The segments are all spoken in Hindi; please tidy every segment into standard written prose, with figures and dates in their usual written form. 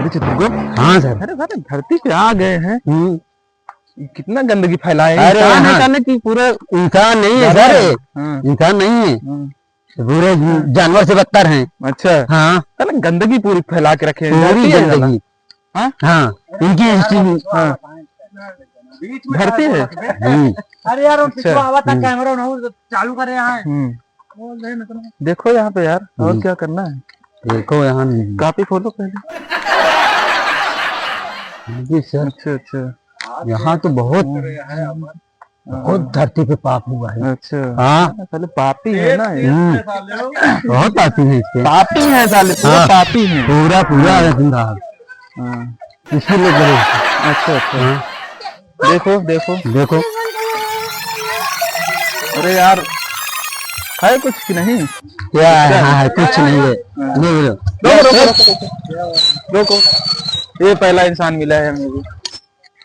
अरे चित्रगुप्त। हाँ सर। अरे सारे धरती पे आ गए हैं। कितना गंदगी फैलाए। अरे इंसान की पूरा इंसान नहीं है सर, इंसान नहीं है, पूरे जानवर से बदतर हैं। अच्छा। हाँ साला गंदगी पूरी फैला के रखे हैं। पूरी गंदगी। हाँ इनकी धरती है। अरे यार आवा था कैमरा चालू कर रहे हैं। देखो यहाँ पे यार, और क्या करना है। देखो यहाँ काफी फोटो पहले। सर अच्छा अच्छा। यहाँ तो बहुत बहुत धरती पे पाप हुआ है। अच्छा। हाँ साले पापी है ना ये। बहुत पापी है इसके। पापी है साले, पूरा पापी है। पूरा पूरा इसीलिए करे। अच्छा अच्छा। देखो देखो देखो। अरे यार है कुछ कि नहीं? क्या है? हाँ, कुछ नहीं है। रोको, ये पहला इंसान मिला है हमें भी।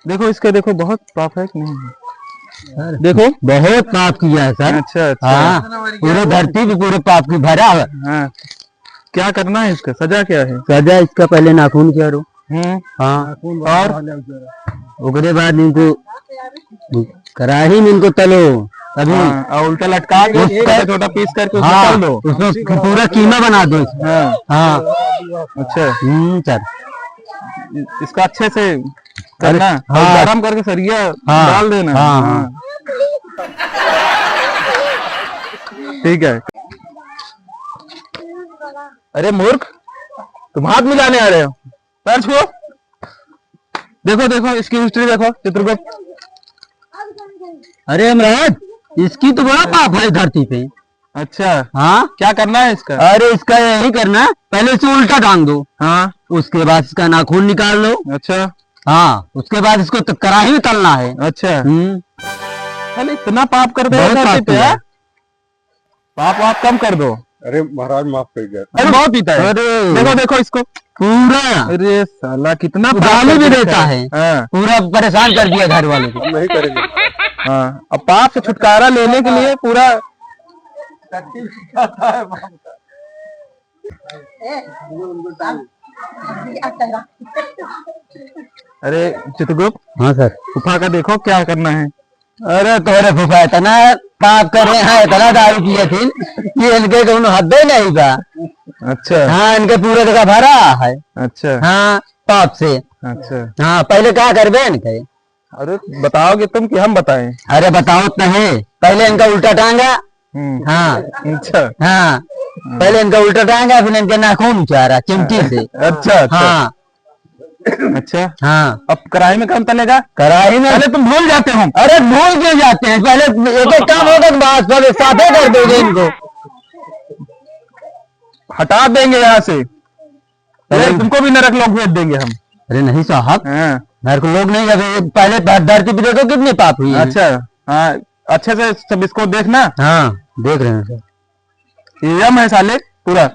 देखो इसके, देखो बहुत पाप है कि नहीं? देखो बहुत पाप किया है सर। अच्छा अच्छा। हाँ पूरे धरती भी पूरे पाप की भरा है। हाँ क्या करना है इसका, सजा क्या है? सजा इसका पहले नाखून किया रो। हाँ और उसके बाद इनको कराही में इनको तलो तभी। और उल्टा लटका के छोटा छोटा पीस करके उसमें तल दो। उसमें पूरा कीमा बना दो। हाँ अच्छा सर। इसका अच्छे से करना। गरम करके सरिया डाल देना। ठीक है। अरे मूर्ख, तुम हाथ मिलाने आ रहे हो? पैर छुओ। देखो देखो इसकी हिस्ट्री देखो चित्रगुप्त। अरे अमराज, इसकी तो बड़ा पाप है धरती पे। अच्छा। हाँ क्या करना है इसका? अरे इसका यही करना, पहले इसे उल्टा टांग दो। हाँ उसके बाद इसका नाखून निकाल लो। अच्छा। हाँ उसके बाद इसको कढ़ाई में तलना है। अच्छा। अरे इतना पाप कर दो धरती पे। पाप वाप कम कर दो। अरे महाराज माफ कर दिया। अरे बहुत पीता है। अरे देखो देखो इसको पूरा। अरे साला कितना गाली भी देता है। हाँ। पूरा परेशान कर दिया घर वालों को। नहीं करेंगे। हाँ अब पाप से छुटकारा लेने के लिए पूरा। अरे चित्रगुप्त। हाँ सर। फूफा का देखो क्या करना है। अरे तोरे फूफा इतना पाप करे हैं, इतना दारू पिए थे कि इनके कोनो हद ही नहीं था। अच्छा। हाँ इनके पूरे जगह भरा है। अच्छा। हाँ पाप से। अच्छा। हाँ पहले क्या करबे इनके? अरे बताओगे तुम कि हम बताएं? अरे बताओ तो है, पहले इनका उल्टा टांगा। हाँ अच्छा। हाँ पहले इनका उल्टा टांगा, फिर इनके नाखून उचारा चिमटी से। अच्छा। हाँ अच्छा। हाँ अब कढ़ाई में कम तलेगा? कढ़ाई में पहले तुम भूल जाते हो। अरे भूल क्यों जाते हैं? पहले एक एक काम होगा तो बात सब साफे कर दोगे इनको। हटा देंगे यहाँ से। पहले तुमको भी नरक लोक भेज देंगे हम। अरे नहीं साहब, हाँ। नरक लोग नहीं जाते। पहले धरती पे देखो कितने पाप हुए हैं। अच्छा। हाँ अच्छे से सब इसको देखना। हाँ देख रहे हैं सर। यम है साले पूरा।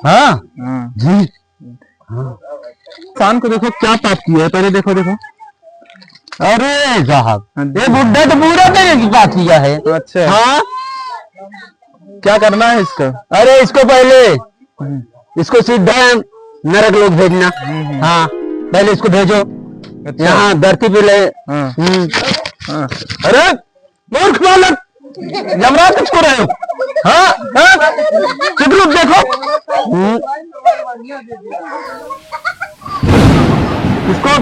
हाँ जी। इंसान को देखो क्या पाप किया है, पहले देखो देखो। अरे साहब ये बुड्ढा तो पूरा देने की बात किया है। अच्छा। हाँ क्या करना है इसका? अरे इसको पहले इसको सीधा नरक लोग भेजना। हाँ पहले इसको भेजो। अच्छा। यहाँ धरती पे ले। हाँ। अरे मूर्ख बालक, यमराज किसको रहे हो? हाँ चित्रगुप्त देखो। इसको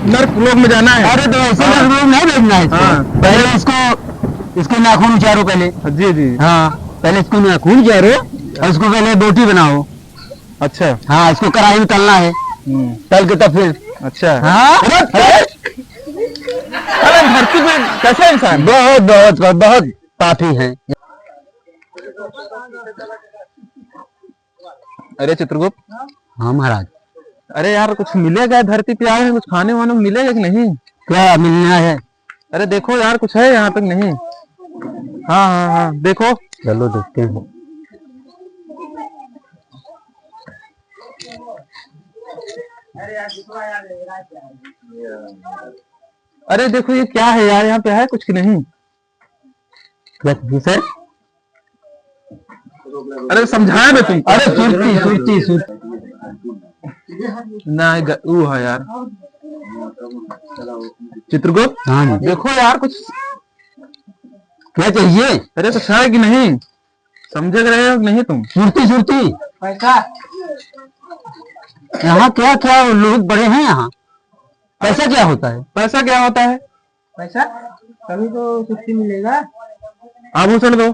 नरक लोक में जाना है। अरे तो ऐसे नरक लोग नहीं भेजना है इसको। हाँ। पहले इसको इसके नाखून उचारो पहले। जी जी। हाँ पहले इसको नाखून उचारो और इसको पहले बोटी बनाओ। अच्छा। हाँ इसको कढ़ाई में तलना है। तल के तब फिर। अच्छा। हाँ अरे धरती पे कैसे इंसान? बहुत बहुत बहुत पापी हैं। अरे चित्रगुप्त। हाँ महाराज। अरे यार कुछ मिलेगा धरती पे आए हैं, कुछ खाने वाने मिलेगा कि नहीं? क्या मिलना है? अरे देखो यार कुछ है यहाँ तक नहीं? हाँ हाँ हाँ देखो। चलो देखते हैं। अरे देखो ये क्या है यार, यहाँ पे है कुछ कि नहीं? सर अरे समझाया मैं तुमको। अरे सुरती सुरती सुरती नहीं वो है यार चित्रगुप्त। हाँ जी। देखो यार कुछ क्या चाहिए? अरे कुछ है कि नहीं, समझ रहे हो कि नहीं तुम? सुरती सुरती पैसा यहाँ क्या क्या लोग बड़े हैं यहाँ। पैसा क्या होता है? पैसा क्या होता है? पैसा कभी तो छुट्टी मिलेगा। आभूषण दो।